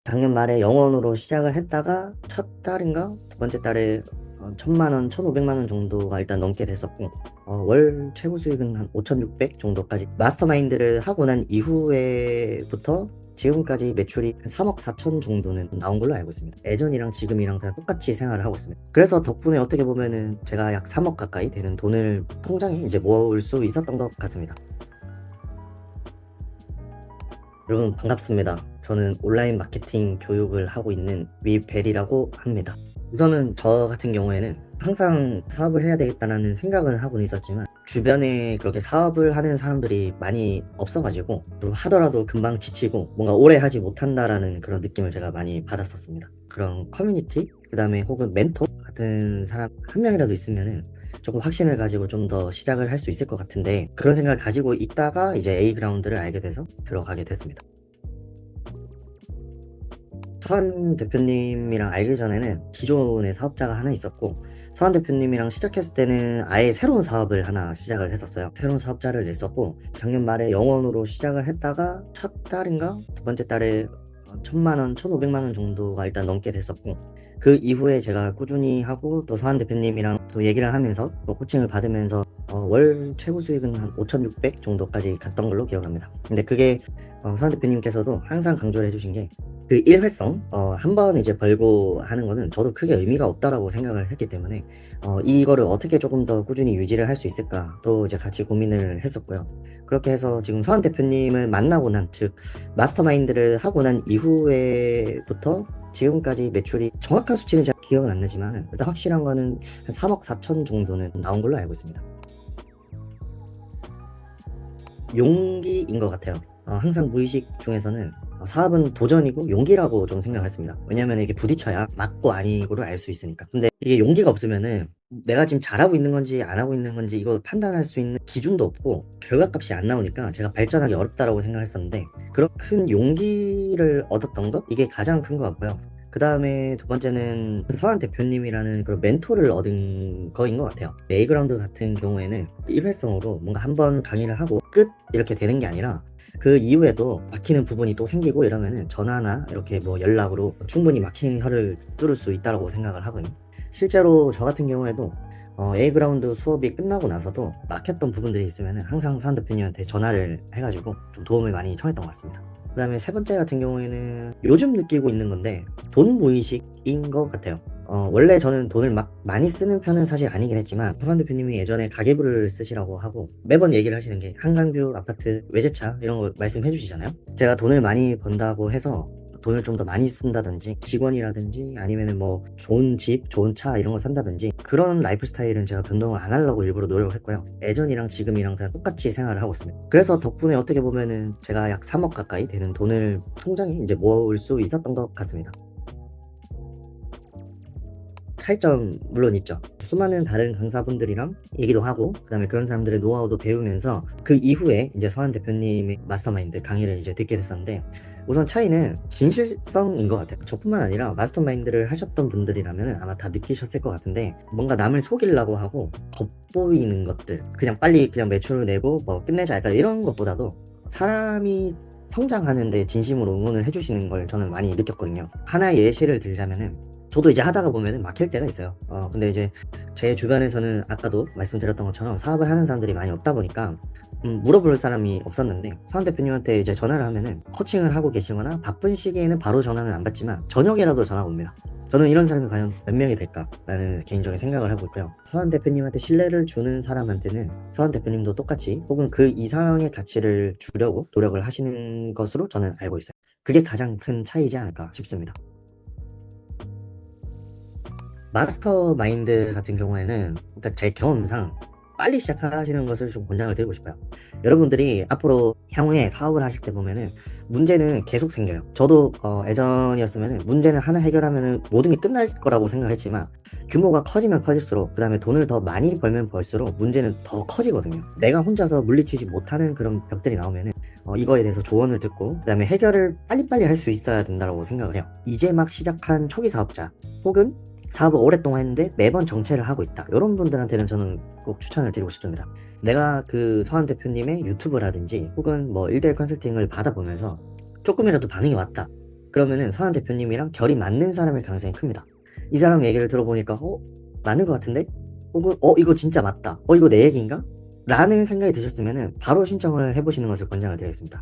작년 말에 영원으로 시작을 했다가 첫 달인가 두 번째 달에 1,000만 원, 1,500만 원 정도가 일단 넘게 됐었고, 월 최고 수익은 한 5,600 정도까지. 마스터마인드를 하고 난 이후에부터 지금까지 매출이 한 3억 4천 정도는 나온 걸로 알고 있습니다. 예전이랑 지금이랑 그냥 똑같이 생활을 하고 있습니다. 그래서 덕분에 어떻게 보면은 제가 약 3억 가까이 되는 돈을 통장에 이제 모을 수 있었던 것 같습니다. 여러분 반갑습니다. 저는 온라인 마케팅 교육을 하고 있는 위벨이라고 합니다. 우선은 저 같은 경우에는 항상 사업을 해야 되겠다는 생각은 하고는 있었지만 주변에 그렇게 사업을 하는 사람들이 많이 없어가지고 좀 하더라도 금방 지치고 뭔가 오래 하지 못한다라는 그런 느낌을 제가 많이 받았었습니다. 그런 커뮤니티, 그 다음에 혹은 멘토 같은 사람 한 명이라도 있으면은 조금 확신을 가지고 좀 더 시작을 할 수 있을 것 같은데, 그런 생각을 가지고 있다가 이제 A그라운드를 알게 돼서 들어가게 됐습니다. 서한 대표님이랑 알기 전에는 기존의 사업자가 하나 있었고, 서한 대표님이랑 시작했을 때는 아예 새로운 사업을 하나 시작을 했었어요. 새로운 사업자를 냈었고, 작년 말에 영원으로 시작을 했다가 첫 달인가 두 번째 달에 1,000만 원, 1,500만 원 정도가 일단 넘게 됐었고, 그 이후에 제가 꾸준히 하고 또 서한 대표님이랑 또 얘기를 하면서 또 코칭을 받으면서 월 최고 수익은 한 5,600 정도까지 갔던 걸로 기억합니다. 근데 그게 서한 대표님께서도 항상 강조를 해주신 게, 그 일회성, 한 번 이제 벌고 하는 거는 저도 크게 의미가 없다라고 생각을 했기 때문에, 이거를 어떻게 조금 더 꾸준히 유지를 할 수 있을까, 또 이제 같이 고민을 했었고요. 그렇게 해서 지금 서한 대표님을 만나고 난, 즉, 마스터마인드를 하고 난 이후에부터 지금까지 매출이 정확한 수치는 제가 기억은 안 나지만, 일단 확실한 거는 한 3억 4천 정도는 나온 걸로 알고 있습니다. 용기인 것 같아요. 항상 무의식 중에서는 사업은 도전이고 용기라고 좀 생각을 했습니다. 왜냐면 이게 부딪혀야 맞고 아니고를 알 수 있으니까. 근데 이게 용기가 없으면은 내가 지금 잘하고 있는 건지 안 하고 있는 건지 이거 판단할 수 있는 기준도 없고 결과값이 안 나오니까 제가 발전하기 어렵다라고 생각했었는데, 그런 큰 용기를 얻었던 것, 이게 가장 큰 것 같고요. 그 다음에 두 번째는 서한 대표님이라는 그런 멘토를 얻은 거인 것 같아요. A그라운드 같은 경우에는 일회성으로 뭔가 한 번 강의를 하고 끝 이렇게 되는 게 아니라, 그 이후에도 막히는 부분이 또 생기고 이러면은 전화나 이렇게 뭐 연락으로 충분히 막힌 혀를 뚫을 수 있다고 생각을 하거든요. 실제로 저 같은 경우에도 A그라운드 수업이 끝나고 나서도 막혔던 부분들이 있으면은 항상 서한 대표님한테 전화를 해가지고 좀 도움을 많이 청했던 것 같습니다. 그 다음에 세 번째 같은 경우에는 요즘 느끼고 있는 건데, 돈 무의식인 것 같아요. 원래 저는 돈을 막 많이 쓰는 편은 사실 아니긴 했지만, 서한 대표님이 예전에 가계부를 쓰시라고 하고 매번 얘기를 하시는 게 한강뷰 아파트 외제차 이런 거 말씀해 주시잖아요. 제가 돈을 많이 번다고 해서 돈을 좀 더 많이 쓴다든지 직원이라든지 아니면은 뭐 좋은 집, 좋은 차 이런 거 산다든지 그런 라이프 스타일은 제가 변동을 안 하려고 일부러 노력을 했고요. 예전이랑 지금이랑 그냥 똑같이 생활을 하고 있습니다. 그래서 덕분에 어떻게 보면은 제가 약 3억 가까이 되는 돈을 통장에 이제 모을 수 있었던 것 같습니다. 차이점 물론 있죠. 수많은 다른 강사분들이랑 얘기도 하고 그다음에 그런 사람들의 노하우도 배우면서 그 이후에 이제 서한 대표님의 마스터마인드 강의를 이제 듣게 됐었는데, 우선 차이는 진실성인 것 같아요. 저뿐만 아니라 마스터마인드를 하셨던 분들이라면 아마 다 느끼셨을 것 같은데, 뭔가 남을 속이려고 하고 겉보이는 것들, 그냥 빨리 그냥 매출을 내고 뭐 끝내자 약간 이런 것보다도 사람이 성장하는데 진심으로 응원을 해주시는 걸 저는 많이 느꼈거든요. 하나의 예시를 들자면은, 저도 이제 하다가 보면은 막힐 때가 있어요. 근데 이제 제 주변에서는 아까도 말씀드렸던 것처럼 사업을 하는 사람들이 많이 없다 보니까 물어볼 사람이 없었는데, 서한 대표님한테 이제 전화를 하면은 코칭을 하고 계시거나 바쁜 시기에는 바로 전화는 안 받지만 저녁에라도 전화가 옵니다. 저는 이런 사람이 과연 몇 명이 될까라는 개인적인 생각을 하고 있고요. 서한 대표님한테 신뢰를 주는 사람한테는 서한 대표님도 똑같이 혹은 그 이상의 가치를 주려고 노력을 하시는 것으로 저는 알고 있어요. 그게 가장 큰 차이지 않을까 싶습니다. 마스터 마인드 같은 경우에는 일단 제 경험상 빨리 시작하시는 것을 좀 권장을 드리고 싶어요. 여러분들이 앞으로 향후에 사업을 하실 때 보면은 문제는 계속 생겨요. 저도 예전이었으면은 문제는 하나 해결하면은 모든 게 끝날 거라고 생각했지만, 규모가 커지면 커질수록 그 다음에 돈을 더 많이 벌면 벌수록 문제는 더 커지거든요. 내가 혼자서 물리치지 못하는 그런 벽들이 나오면은 이거에 대해서 조언을 듣고 그 다음에 해결을 빨리빨리 할 수 있어야 된다고 생각을 해요. 이제 막 시작한 초기 사업자 혹은 사업을 오랫동안 했는데 매번 정체를 하고 있다, 이런 분들한테는 저는 꼭 추천을 드리고 싶습니다. 내가 그 서한 대표님의 유튜브라든지 혹은 뭐 1대1 컨설팅을 받아보면서 조금이라도 반응이 왔다, 그러면은 서한 대표님이랑 결이 맞는 사람일 가능성이 큽니다. 이 사람 얘기를 들어보니까 맞는 것 같은데? 혹은 이거 진짜 맞다. 이거 내 얘기인가? 라는 생각이 드셨으면은 바로 신청을 해보시는 것을 권장을 드리겠습니다.